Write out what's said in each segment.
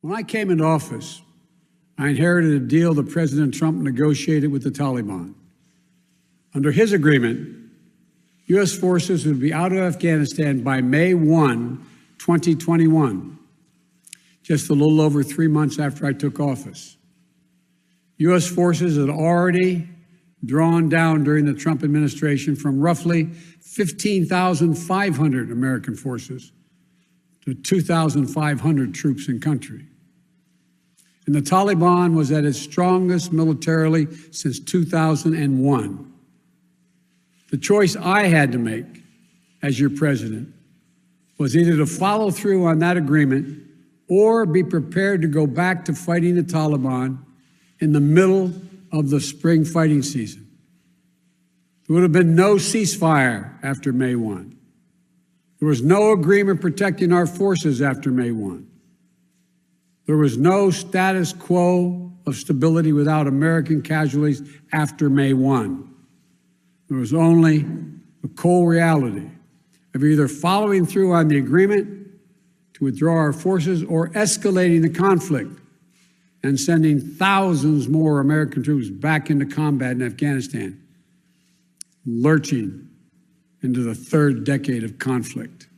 When I came into office, I inherited a deal that President Trump negotiated with the Taliban. Under his agreement, U.S. forces would be out of Afghanistan by May 1, 2021, just a little over 3 months after I took office. U.S. forces had already drawn down during the Trump administration from roughly 15,500 American forces to 2,500 troops in country. And the Taliban was at its strongest militarily since 2001. The choice I had to make as your president was either to follow through on that agreement or be prepared to go back to fighting the Taliban in the middle of the spring fighting season. There would have been no ceasefire after May 1. There was no agreement protecting our forces after May 1. There was no status quo of stability without American casualties after May 1. There was only the cold reality of either following through on the agreement to withdraw our forces or escalating the conflict and sending thousands more American troops back into combat in Afghanistan, lurching into the third decade of conflict.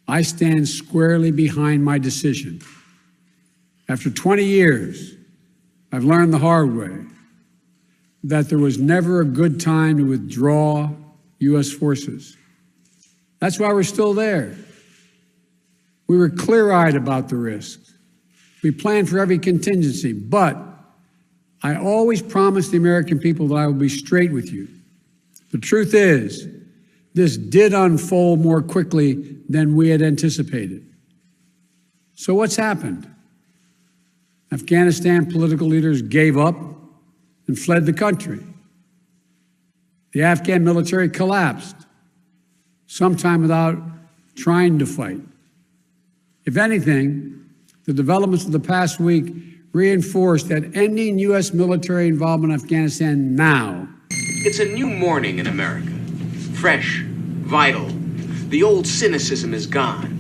I stand squarely behind my decision. After 20 years, I've learned the hard way that there was never a good time to withdraw U.S. forces. That's why we're still there. We were clear-eyed about the risks. We planned for every contingency, but I always promised the American people that I would be straight with you. The truth is, this did unfold more quickly than we had anticipated. So what's happened? Afghanistan political leaders gave up and fled the country. The Afghan military collapsed, sometime without trying to fight. If anything, the developments of the past week reinforced that ending U.S. military involvement in Afghanistan now. It's a new morning in America. Fresh, vital. The old cynicism is gone.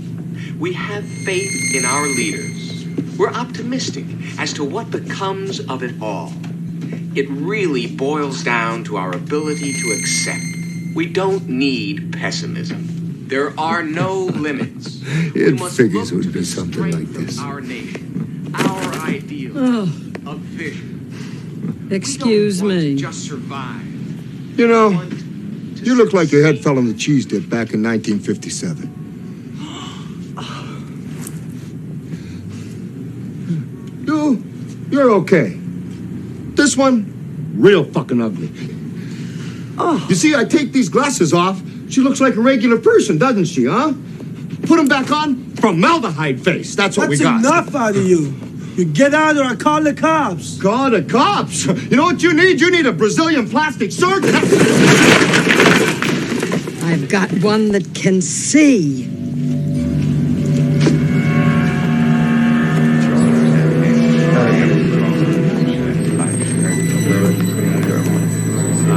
We have faith in our leaders. We're optimistic as to what becomes of it all. It really boils down to our ability to accept. We don't need pessimism. There are no limits. It figures it would be something like this. Our nation, our ideals of vision. Excuse me. Just survive. You know, you look like your head fell on the cheese dip back in 1957. You're okay. This one, real fucking ugly. You see, I take these glasses off, she looks like a regular person, doesn't she, huh? Put them back on, formaldehyde face. That's what we got. That's enough out of you. You get out or I call the cops. Call the cops? You know what you need? You need a Brazilian plastic surgeon. I've got one that can see.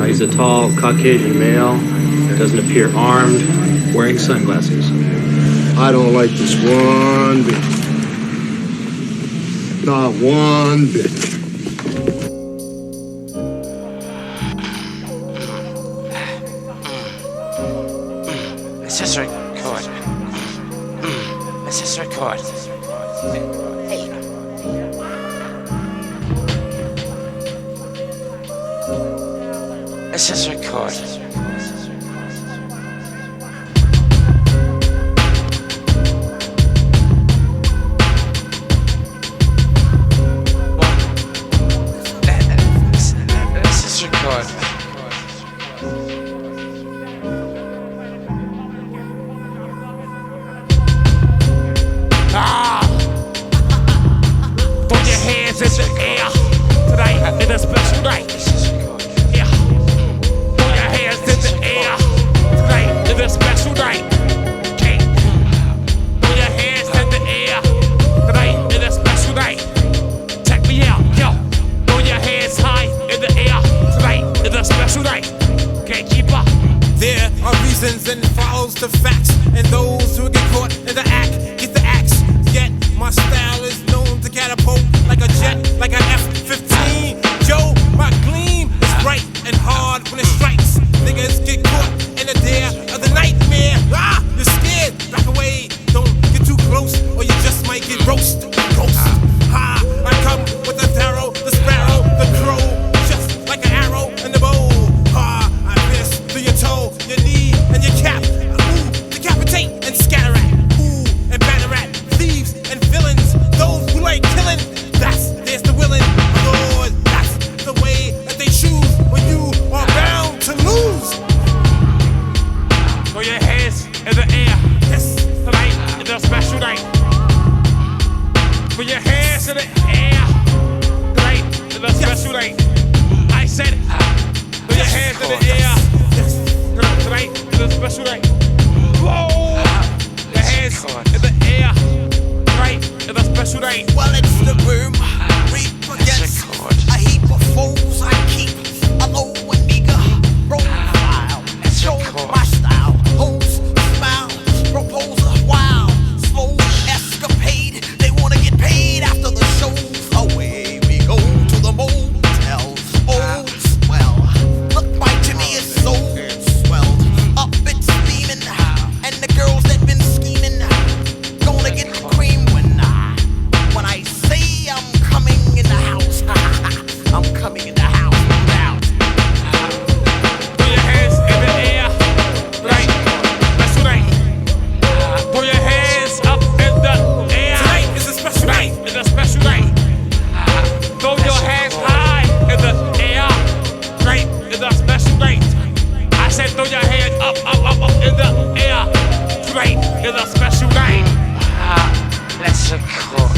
He's a tall, Caucasian male, doesn't appear armed, wearing sunglasses. I don't like this one bit. Not one bit. Let's just record. Let's just record. Hey. Let's just record. Let's just record. Put your hands in the air. Tonight is a special night. Yeah. Put your hands in close, or you just might get roasted. Ha! I come with the pharaoh, the sparrow, the crow, just like an arrow in the bow. Ha! I pierce through your toe, your knee, and your cap. Ooh, decapitate and scatter at. Ooh, and batter at thieves and villains, those who like killing. There's the willing, Lord. That's the way that they choose when you are bound to lose. Throw your hands in the air. Yes, tonight is a special night. Put your hands in the air. Tonight is a special night. I said, put your hands in the air. Yes, tonight is a special night. Whoa, your hands in the air. Tonight is a special night. Well, it's the boom. Reap against a heap of foes. I keep a low and meager profile. Show my style. Hoes, smile, proposal, wow. Slow escapade. They wanna get paid after the show. Away we go to the motel. Oh, swell. Look, my Jimmy is so swelled. Up it's steaming. And the girls that been scheming gonna get the cream when I say I'm coming in the house. I'm coming in the house, no doubt. Put your hands in the air. Right, that's right. Put your hands up in the air. Tonight is a special night. It's a special night. Throw your hands high in the air. Right, it's a special night. I said throw your hands up in the air. Right, it's a special night. Let's record.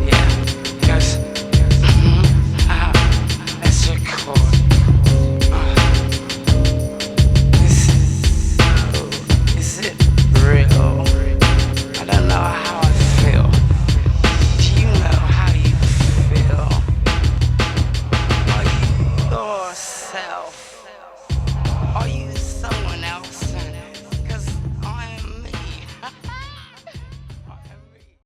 Yeah, because let's record. Is it real? I don't know how I feel. Do you know how you feel? Are you yourself? Are you